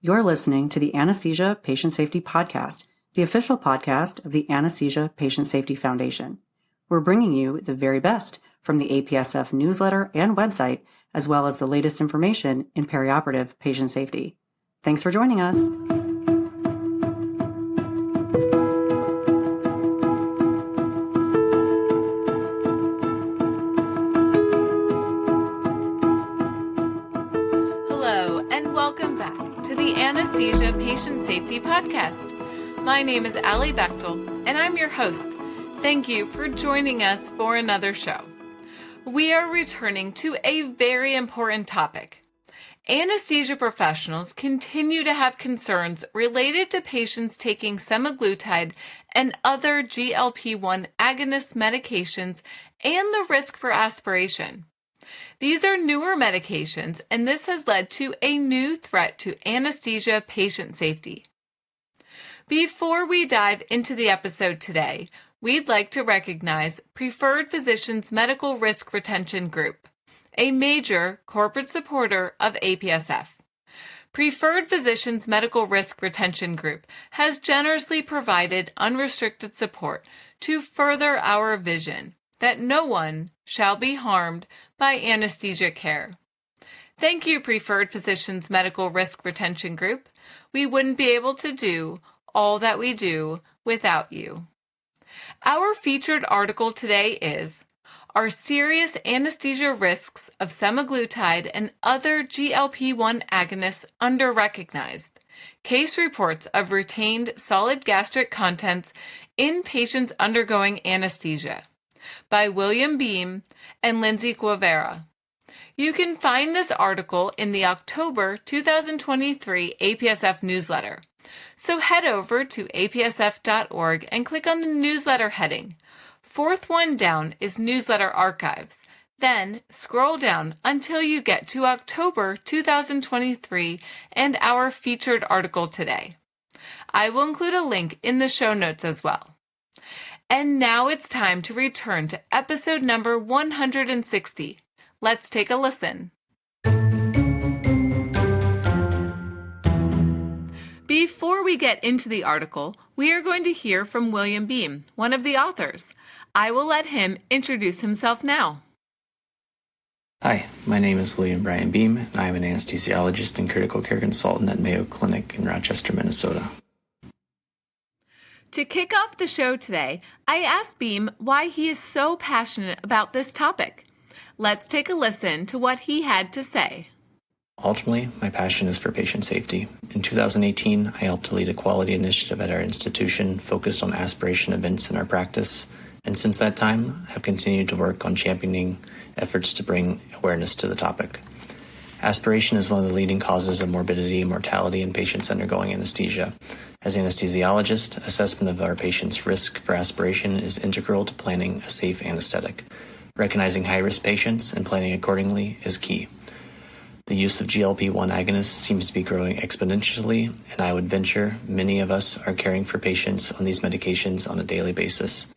You're listening to the Anesthesia Patient Safety Podcast, the official podcast of the Anesthesia Patient Safety Foundation. We're bringing you the very best from the APSF newsletter and website, as well as the latest information in perioperative patient safety. Thanks for joining us. Hello, and welcome back to the Anesthesia Patient Safety Podcast. My name is Alli Bechtel, and I'm your host. Thank you for joining us for another show. We are returning to a very important topic. Anesthesia professionals continue to have concerns related to patients taking semaglutide and other GLP-1 agonist medications and the risk for aspiration. These are newer medications, and this has led to a new threat to anesthesia patient safety. Before we dive into the episode today, we'd like to recognize Preferred Physicians Medical Risk Retention Group, a major corporate supporter of APSF. Preferred Physicians Medical Risk Retention Group has generously provided unrestricted support to further our vision that no one shall be harmed by anesthesia care. Thank you, Preferred Physicians Medical Risk Retention Group. We wouldn't be able to do all that we do without you. Our featured article today is Are Serious Anesthesia Risks of Semaglutide and Other GLP-1 Agonists Under-Recognized? Case Reports of Retained Solid Gastric Contents in Patients Undergoing Anesthesia by William Beam and Lindsay Guevara. You can find this article in the October 2023 APSF newsletter. So head over to apsf.org and click on the newsletter heading. Fourth one down is Newsletter Archives. Then scroll down until you get to October 2023 and our featured article today. I will include a link in the show notes as well. And now it's time to return to episode number 160. Let's take a listen. Before we get into the article, we are going to hear from William Beam, one of the authors. I will let him introduce himself now. Hi, my name is William Brian Beam, and I am an anesthesiologist and critical care consultant at Mayo Clinic in Rochester, Minnesota. To kick off the show today, I asked Beam why he is so passionate about this topic. Let's take a listen to what he had to say. Ultimately, my passion is for patient safety. In 2018, I helped to lead a quality initiative at our institution focused on aspiration events in our practice, and since that time, have continued to work on championing efforts to bring awareness to the topic. Aspiration is one of the leading causes of morbidity and mortality in patients undergoing anesthesia. As anesthesiologist, assessment of our patients' risk for aspiration is integral to planning a safe anesthetic. Recognizing high-risk patients and planning accordingly is key. The use of GLP-1 agonists seems to be growing exponentially, and I would venture many of us are caring for patients on these medications on a daily basis.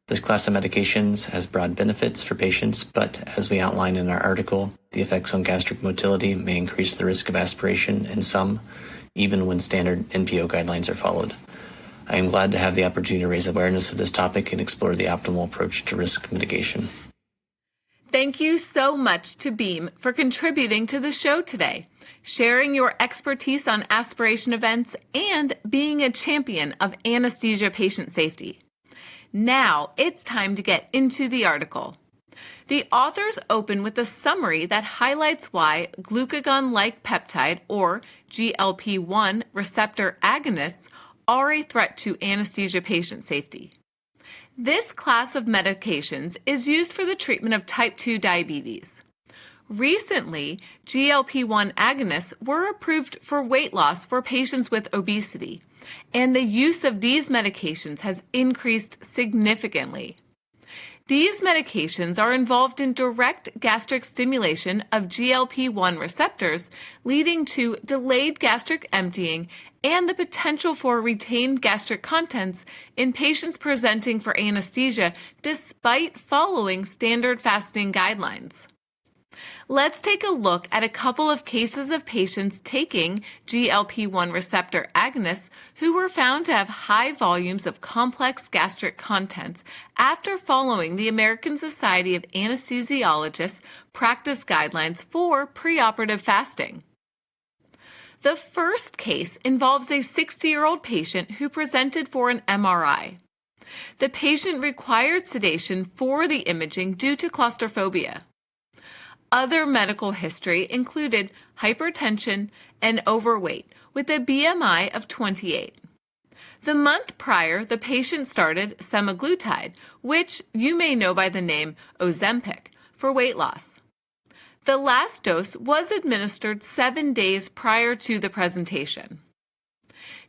This class of medications has broad benefits for patients, but as we outline in our article, the effects on gastric motility may increase the risk of aspiration in some, even when standard NPO guidelines are followed. I am glad to have the opportunity to raise awareness of this topic and explore the optimal approach to risk mitigation. Thank you so much to Beam for contributing to the show today, sharing your expertise on aspiration events, and being a champion of anesthesia patient safety. Now it's time to get into the article. The authors open with a summary that highlights why glucagon-like peptide, or GLP-1 receptor agonists, are a threat to anesthesia patient safety. This class of medications is used for the treatment of type 2 diabetes. Recently, GLP-1 agonists were approved for weight loss for patients with obesity, and the use of these medications has increased significantly. These medications are involved in direct gastric stimulation of GLP-1 receptors, leading to delayed gastric emptying and the potential for retained gastric contents in patients presenting for anesthesia despite following standard fasting guidelines. Let's take a look at a couple of cases of patients taking GLP-1 receptor agonists who were found to have high volumes of complex gastric contents after following the American Society of Anesthesiologists practice guidelines for preoperative fasting. The first case involves a 60-year-old patient who presented for an MRI. The patient required sedation for the imaging due to claustrophobia. Other medical history included hypertension and overweight with a BMI of 28. The month prior, the patient started semaglutide, which you may know by the name Ozempic, for weight loss. The last dose was administered 7 days prior to the presentation.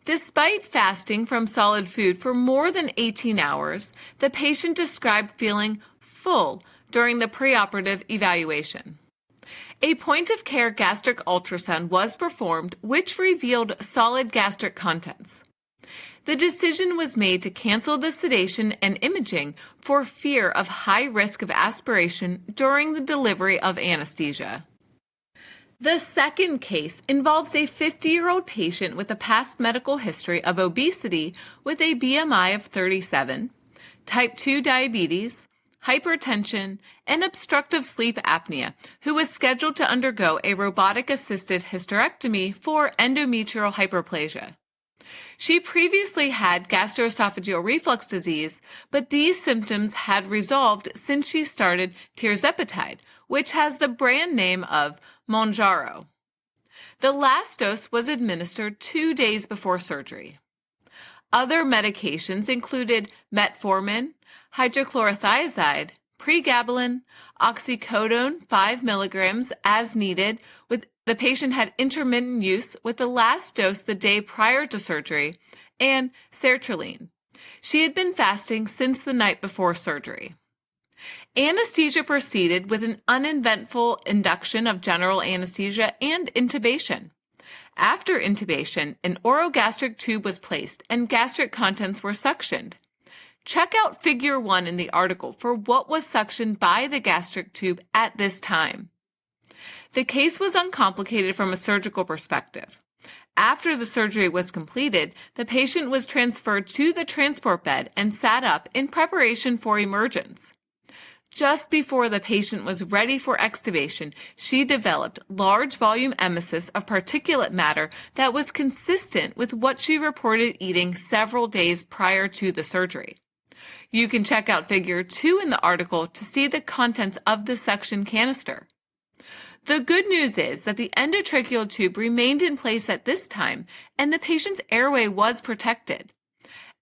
Despite fasting from solid food for more than 18 hours, the patient described feeling full during the preoperative evaluation. A point-of-care gastric ultrasound was performed, which revealed solid gastric contents. The decision was made to cancel the sedation and imaging for fear of high risk of aspiration during the delivery of anesthesia. The second case involves a 50-year-old patient with a past medical history of obesity with a BMI of 37, type 2 diabetes, hypertension, and obstructive sleep apnea, who was scheduled to undergo a robotic-assisted hysterectomy for endometrial hyperplasia. She previously had gastroesophageal reflux disease, but these symptoms had resolved since she started tirzepatide, which has the brand name of Mounjaro. The last dose was administered 2 days before surgery. Other medications included metformin, hydrochlorothiazide, pregabalin, oxycodone 5 milligrams as needed. The patient had intermittent use with the last dose the day prior to surgery, and sertraline. She had been fasting since the night before surgery. Anesthesia proceeded with an uneventful induction of general anesthesia and intubation. After intubation, an orogastric tube was placed and gastric contents were suctioned. Check out Figure 1 in the article for what was suctioned by the gastric tube at this time. The case was uncomplicated from a surgical perspective. After the surgery was completed, the patient was transferred to the transport bed and sat up in preparation for emergence. Just before the patient was ready for extubation, she developed large volume emesis of particulate matter that was consistent with what she reported eating several days prior to the surgery. You can check out Figure 2 in the article to see the contents of the suction canister. The good news is that the endotracheal tube remained in place at this time, and the patient's airway was protected.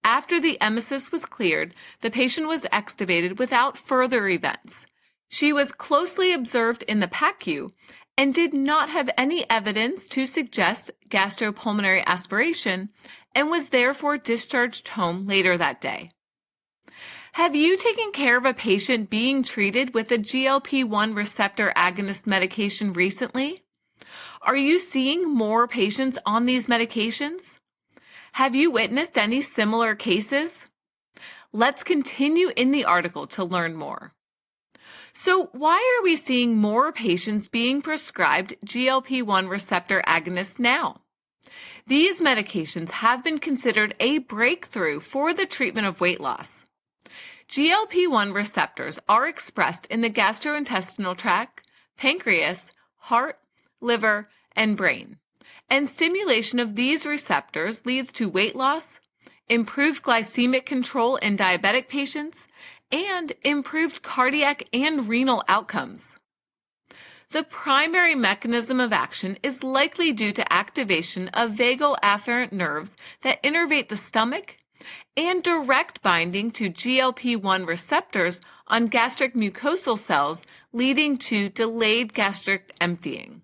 After the emesis was cleared, the patient was extubated without further events. She was closely observed in the PACU and did not have any evidence to suggest gastropulmonary aspiration and was therefore discharged home later that day. Have you taken care of a patient being treated with a GLP-1 receptor agonist medication recently? Are you seeing more patients on these medications? Have you witnessed any similar cases? Let's continue in the article to learn more. So why are we seeing more patients being prescribed GLP-1 receptor agonists now? These medications have been considered a breakthrough for the treatment of weight loss. GLP-1 receptors are expressed in the gastrointestinal tract, pancreas, heart, liver, and brain. And stimulation of these receptors leads to weight loss, improved glycemic control in diabetic patients, and improved cardiac and renal outcomes. The primary mechanism of action is likely due to activation of vagal afferent nerves that innervate the stomach and direct binding to GLP-1 receptors on gastric mucosal cells, leading to delayed gastric emptying.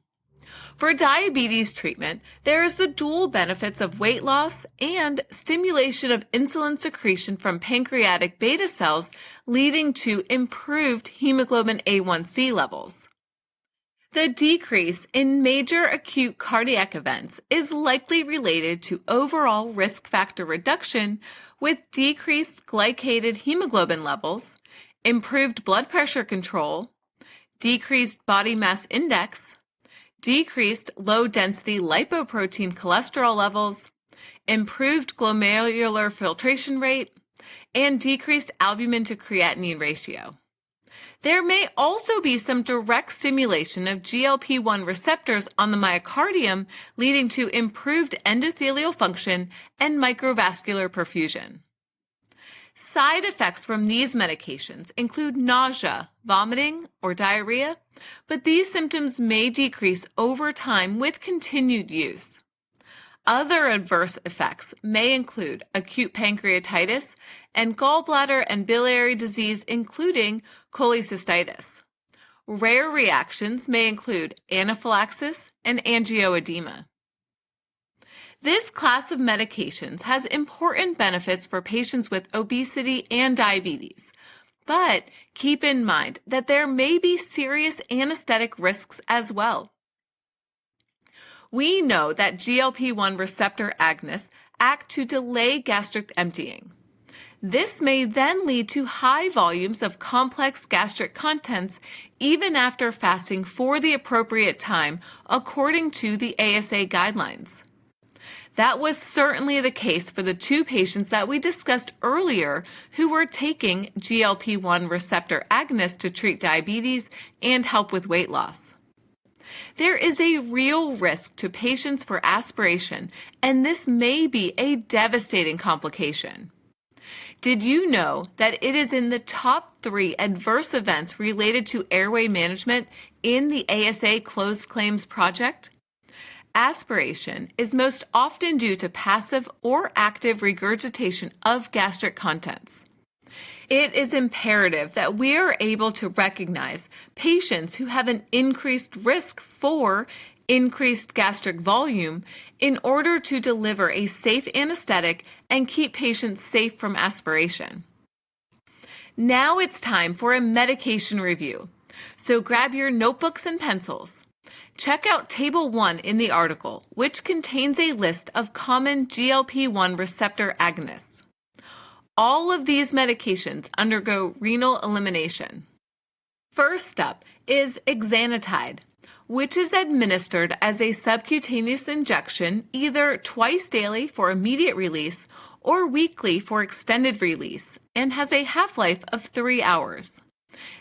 For diabetes treatment, there is the dual benefits of weight loss and stimulation of insulin secretion from pancreatic beta cells, leading to improved hemoglobin A1C levels. The decrease in major acute cardiac events is likely related to overall risk factor reduction with decreased glycated hemoglobin levels, improved blood pressure control, decreased body mass index, decreased low-density lipoprotein cholesterol levels, improved glomerular filtration rate, and decreased albumin to creatinine ratio. There may also be some direct stimulation of GLP-1 receptors on the myocardium, leading to improved endothelial function and microvascular perfusion. Side effects from these medications include nausea, vomiting, or diarrhea, but these symptoms may decrease over time with continued use. Other adverse effects may include acute pancreatitis and gallbladder and biliary disease, including cholecystitis. Rare reactions may include anaphylaxis and angioedema. This class of medications has important benefits for patients with obesity and diabetes, but keep in mind that there may be serious anesthetic risks as well. We know that GLP-1 receptor agonists act to delay gastric emptying. This may then lead to high volumes of complex gastric contents even after fasting for the appropriate time, according to the ASA guidelines. That was certainly the case for the 2 patients that we discussed earlier who were taking GLP-1 receptor agonists to treat diabetes and help with weight loss. There is a real risk to patients for aspiration, and this may be a devastating complication. Did you know that it is in the top 3 adverse events related to airway management in the ASA Closed Claims Project? Aspiration is most often due to passive or active regurgitation of gastric contents. It is imperative that we are able to recognize patients who have an increased risk for increased gastric volume in order to deliver a safe anesthetic and keep patients safe from aspiration. Now it's time for a medication review. So grab your notebooks and pencils. Check out Table 1 in the article, which contains a list of common GLP-1 receptor agonists. All of these medications undergo renal elimination. First up is exenatide, which is administered as a subcutaneous injection either twice daily for immediate release or weekly for extended release and has a half-life of 3 hours.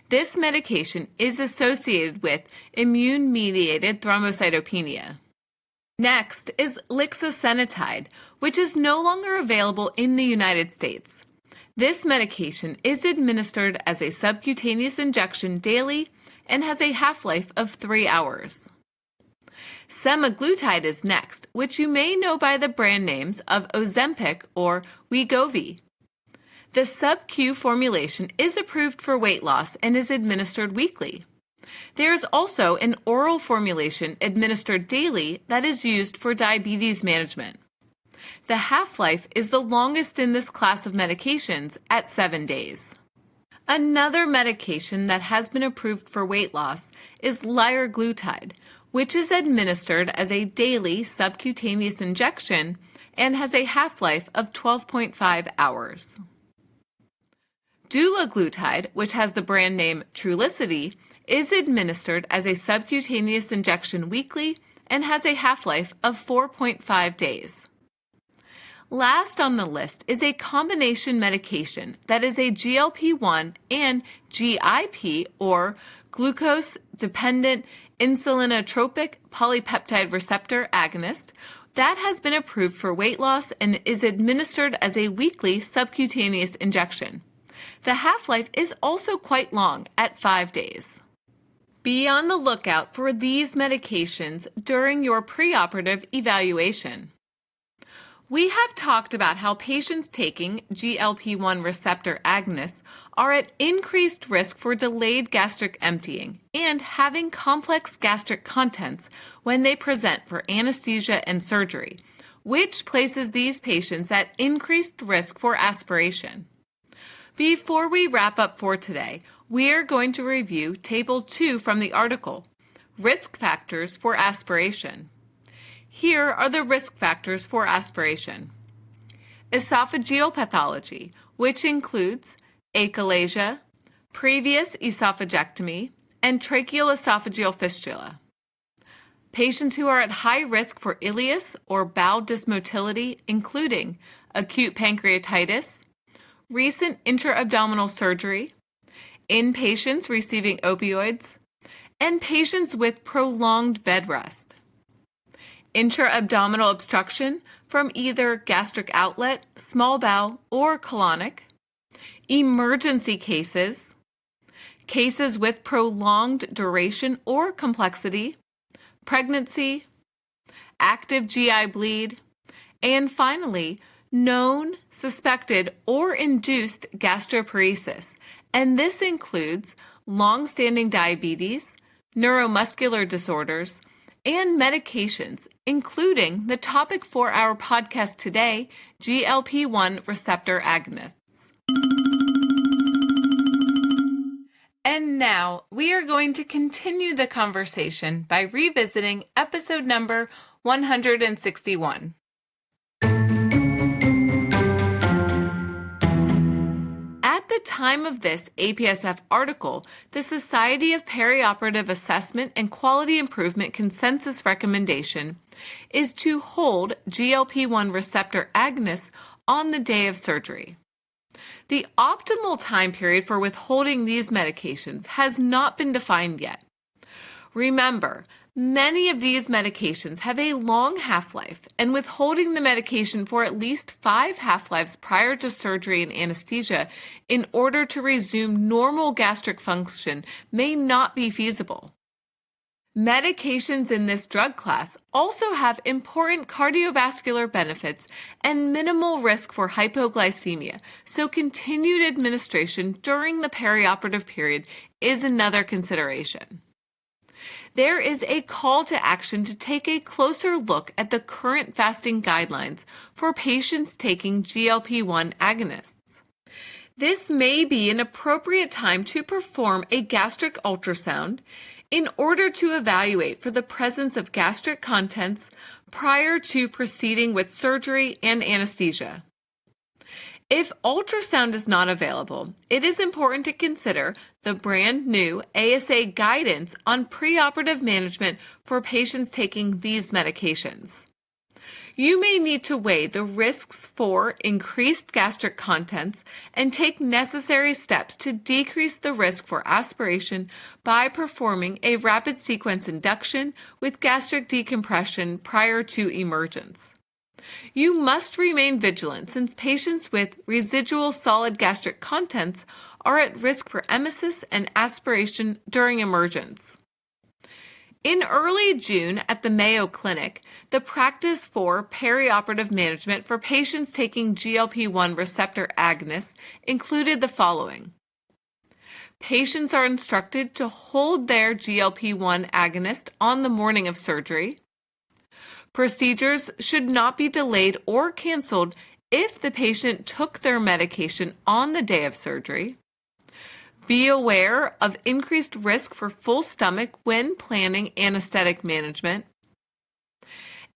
This medication is associated with immune-mediated thrombocytopenia. Next is lixisenatide, which is no longer available in the United States. This medication is administered as a subcutaneous injection daily and has a half-life of 3 hours. Semaglutide is next, which you may know by the brand names of Ozempic or Wegovy. The sub-Q formulation is approved for weight loss and is administered weekly. There is also an oral formulation administered daily that is used for diabetes management. The half-life is the longest in this class of medications at 7 days. Another medication that has been approved for weight loss is liraglutide, which is administered as a daily subcutaneous injection and has a half-life of 12.5 hours. Dulaglutide, which has the brand name Trulicity, is administered as a subcutaneous injection weekly and has a half-life of 4.5 days. Last on the list is a combination medication that is a GLP-1 and GIP or glucose-dependent insulinotropic polypeptide receptor agonist that has been approved for weight loss and is administered as a weekly subcutaneous injection. The half-life is also quite long at 5 days. Be on the lookout for these medications during your preoperative evaluation. We have talked about how patients taking GLP-1 receptor agonists are at increased risk for delayed gastric emptying and having complex gastric contents when they present for anesthesia and surgery, which places these patients at increased risk for aspiration. Before we wrap up for today, we are going to review Table 2 from the article, Risk Factors for Aspiration. Here are the risk factors for aspiration. Esophageal pathology, which includes achalasia, previous esophagectomy, and tracheoesophageal fistula. Patients who are at high risk for ileus or bowel dysmotility, including acute pancreatitis, recent intra-abdominal surgery, inpatients receiving opioids, and patients with prolonged bed rest. Intra-abdominal obstruction from either gastric outlet, small bowel, or colonic, emergency cases, cases with prolonged duration or complexity, pregnancy, active GI bleed, and finally, known, suspected, or induced gastroparesis, and this includes long-standing diabetes, neuromuscular disorders, and medications, including the topic for our podcast today, GLP-1 Receptor Agonists. And now we are going to continue the conversation by revisiting episode number 161. At the time of this APSF article, the Society of Perioperative Assessment and Quality Improvement consensus recommendation is to hold GLP-1 receptor agonists on the day of surgery. The optimal time period for withholding these medications has not been defined yet. Remember, many of these medications have a long half-life, and withholding the medication for at least 5 half-lives prior to surgery and anesthesia in order to resume normal gastric function may not be feasible. Medications in this drug class also have important cardiovascular benefits and minimal risk for hypoglycemia, so continued administration during the perioperative period is another consideration. There is a call to action to take a closer look at the current fasting guidelines for patients taking GLP-1 agonists. This may be an appropriate time to perform a gastric ultrasound in order to evaluate for the presence of gastric contents prior to proceeding with surgery and anesthesia. If ultrasound is not available, it is important to consider the brand new ASA guidance on preoperative management for patients taking these medications. You may need to weigh the risks for increased gastric contents and take necessary steps to decrease the risk for aspiration by performing a rapid sequence induction with gastric decompression prior to emergence. You must remain vigilant since patients with residual solid gastric contents are at risk for emesis and aspiration during emergence. In early June at the Mayo Clinic, the practice for perioperative management for patients taking GLP-1 receptor agonists included the following. Patients are instructed to hold their GLP-1 agonist on the morning of surgery. Procedures should not be delayed or canceled if the patient took their medication on the day of surgery. Be aware of increased risk for full stomach when planning anesthetic management.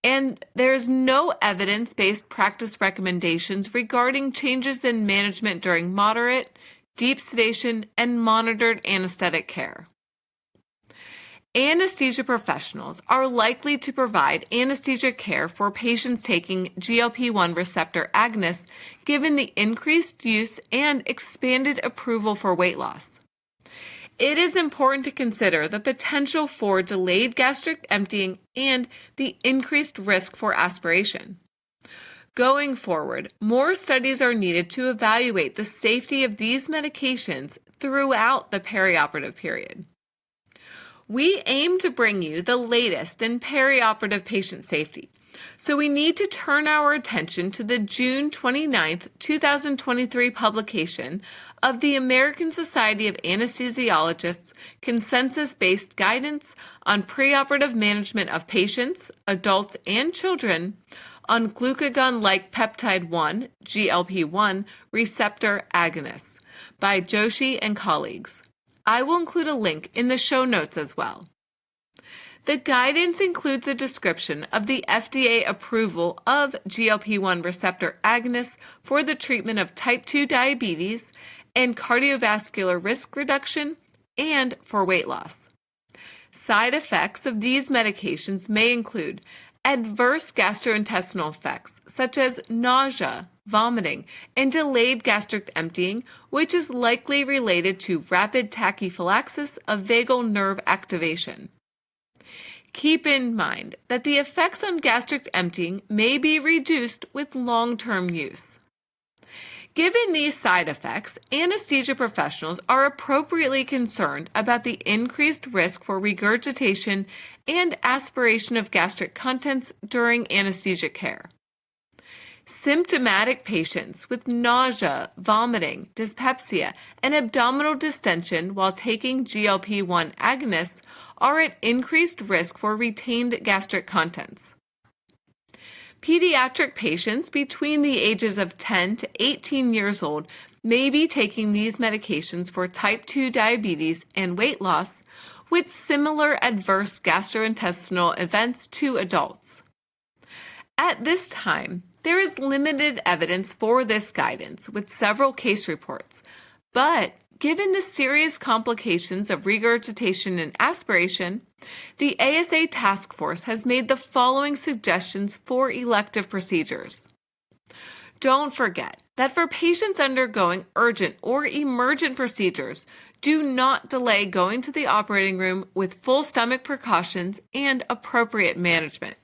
And there's no evidence-based practice recommendations regarding changes in management during moderate, deep sedation, and monitored anesthetic care. Anesthesia professionals are likely to provide anesthesia care for patients taking GLP-1 receptor agonists given the increased use and expanded approval for weight loss. It is important to consider the potential for delayed gastric emptying and the increased risk for aspiration. Going forward, more studies are needed to evaluate the safety of these medications throughout the perioperative period. We aim to bring you the latest in perioperative patient safety, so we need to turn our attention to the June 29, 2023 publication of the American Society of Anesthesiologists Consensus-Based Guidance on Preoperative Management of Patients, Adults, and Children on Glucagon-like Peptide 1, GLP-1 Receptor Agonists by Joshi and colleagues. I will include a link in the show notes as well. The guidance includes a description of the FDA approval of GLP-1 receptor agonists for the treatment of type 2 diabetes and cardiovascular risk reduction and for weight loss. Side effects of these medications may include adverse gastrointestinal effects such as nausea, vomiting, and delayed gastric emptying, which is likely related to rapid tachyphylaxis of vagal nerve activation. Keep in mind that the effects on gastric emptying may be reduced with long-term use. Given these side effects, anesthesia professionals are appropriately concerned about the increased risk for regurgitation and aspiration of gastric contents during anesthesia care. Symptomatic patients with nausea, vomiting, dyspepsia, and abdominal distension while taking GLP-1 agonists are at increased risk for retained gastric contents. Pediatric patients between the ages of 10 to 18 years old may be taking these medications for type 2 diabetes and weight loss with similar adverse gastrointestinal events to adults. At this time, there is limited evidence for this guidance with several case reports, but given the serious complications of regurgitation and aspiration, the ASA Task Force has made the following suggestions for elective procedures. Don't forget that for patients undergoing urgent or emergent procedures, do not delay going to the operating room with full stomach precautions and appropriate management.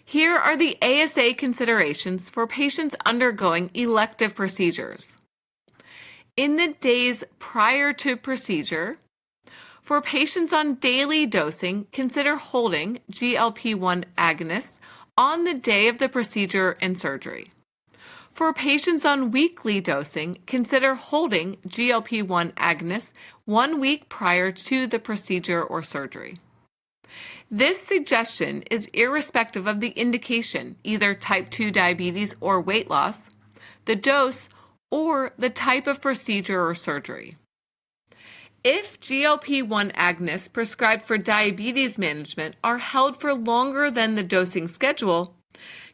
Here are the ASA considerations for patients undergoing elective procedures. In the days prior to procedure, for patients on daily dosing, consider holding GLP-1 agonists on the day of the procedure and surgery. For patients on weekly dosing, consider holding GLP-1 agonists 1 week prior to the procedure or surgery. This suggestion is irrespective of the indication, either type 2 diabetes or weight loss, the dose, or the type of procedure or surgery. If GLP-1 agonists prescribed for diabetes management are held for longer than the dosing schedule,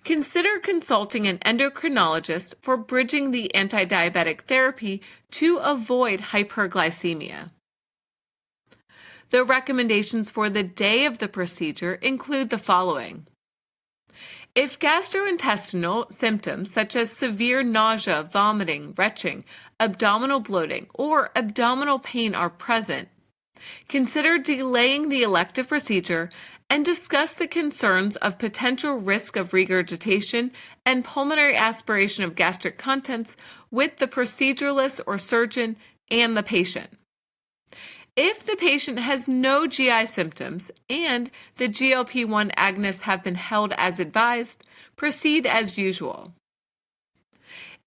consider consulting an endocrinologist for bridging the antidiabetic therapy to avoid hyperglycemia. The recommendations for the day of the procedure include the following. If gastrointestinal symptoms such as severe nausea, vomiting, retching, abdominal bloating, or abdominal pain are present, consider delaying the elective procedure and discuss the concerns of potential risk of regurgitation and pulmonary aspiration of gastric contents with the proceduralist or surgeon and the patient. If the patient has no GI symptoms and the GLP-1 agonists have been held as advised, proceed as usual.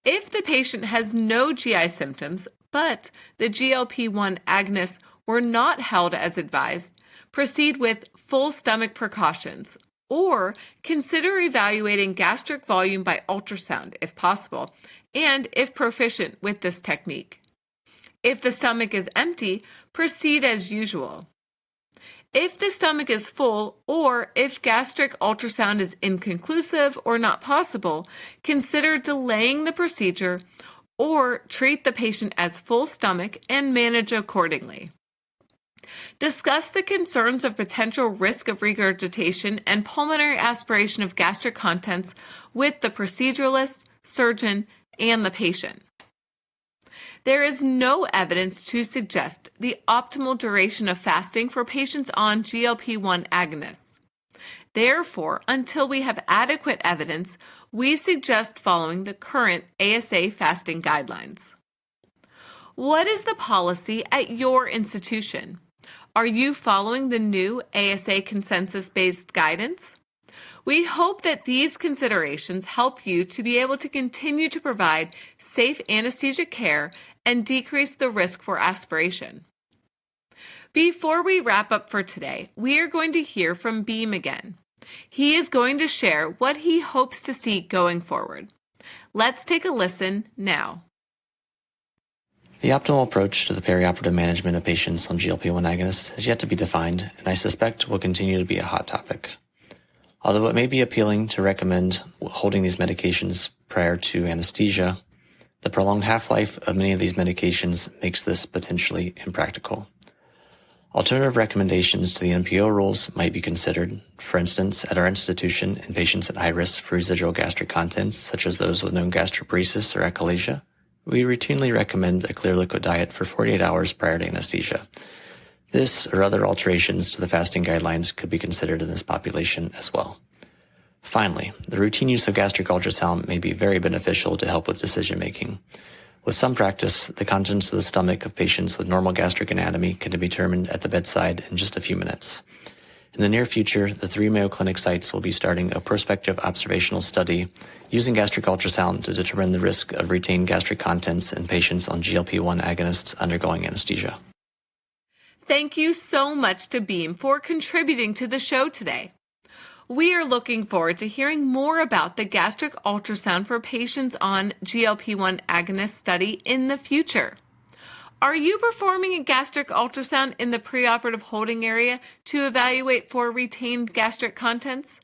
If the patient has no GI symptoms, but the GLP-1 agonists were not held as advised, proceed with full stomach precautions, or consider evaluating gastric volume by ultrasound if possible, and if proficient with this technique. If the stomach is empty, proceed as usual. If the stomach is full, or if gastric ultrasound is inconclusive or not possible, consider delaying the procedure or treat the patient as full stomach and manage accordingly. Discuss the concerns of potential risk of regurgitation and pulmonary aspiration of gastric contents with the proceduralist, surgeon, and the patient. There is no evidence to suggest the optimal duration of fasting for patients on GLP-1 agonists. Therefore, until we have adequate evidence, we suggest following the current ASA fasting guidelines. What is the policy at your institution? Are you following the new ASA consensus-based guidance? We hope that these considerations help you to be able to continue to provide safe anesthesia care and decrease the risk for aspiration. Before we wrap up for today, we are going to hear from Beam again. He is going to share what he hopes to see going forward. Let's take a listen now. The optimal approach to the perioperative management of patients on GLP-1 agonists has yet to be defined, and I suspect will continue to be a hot topic. Although it may be appealing to recommend holding these medications prior to anesthesia, the prolonged half-life of many of these medications makes this potentially impractical. Alternative recommendations to the NPO rules might be considered. For instance, at our institution, in patients at high risk for residual gastric contents, such as those with known gastroparesis or achalasia, we routinely recommend a clear liquid diet for 48 hours prior to anesthesia. This or other alterations to the fasting guidelines could be considered in this population as well. Finally, the routine use of gastric ultrasound may be very beneficial to help with decision making. With some practice, the contents of the stomach of patients with normal gastric anatomy can be determined at the bedside in just a few minutes. In the near future, the 3 Mayo Clinic sites will be starting a prospective observational study using gastric ultrasound to determine the risk of retained gastric contents in patients on GLP-1 agonists undergoing anesthesia. Thank you so much to Beam for contributing to the show today. We are looking forward to hearing more about the gastric ultrasound for patients on GLP-1 agonist study in the future. Are you performing a gastric ultrasound in the preoperative holding area to evaluate for retained gastric contents?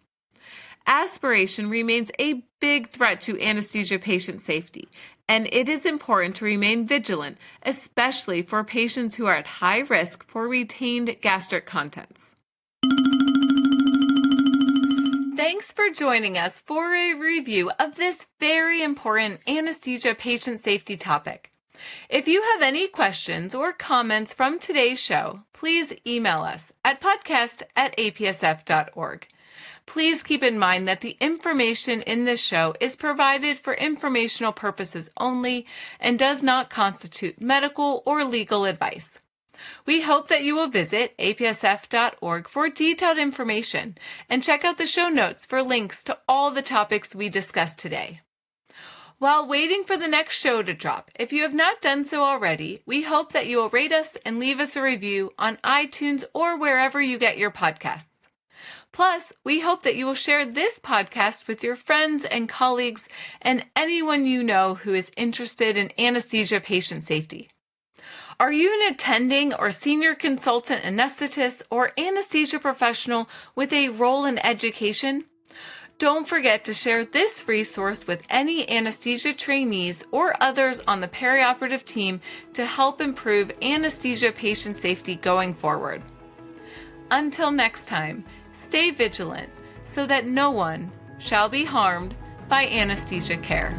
Aspiration remains a big threat to anesthesia patient safety, and it is important to remain vigilant, especially for patients who are at high risk for retained gastric contents. Thanks for joining us for a review of this very important anesthesia patient safety topic. If you have any questions or comments from today's show, please email us at podcast@apsf.org. Please keep in mind that the information in this show is provided for informational purposes only and does not constitute medical or legal advice. We hope that you will visit apsf.org for detailed information and check out the show notes for links to all the topics we discussed today. While waiting for the next show to drop, if you have not done so already, we hope that you will rate us and leave us a review on iTunes or wherever you get your podcasts. Plus, we hope that you will share this podcast with your friends and colleagues and anyone you know who is interested in anesthesia patient safety. Are you an attending or senior consultant anesthetist or anesthesia professional with a role in education? Don't forget to share this resource with any anesthesia trainees or others on the perioperative team to help improve anesthesia patient safety going forward. Until next time, stay vigilant so that no one shall be harmed by anesthesia care.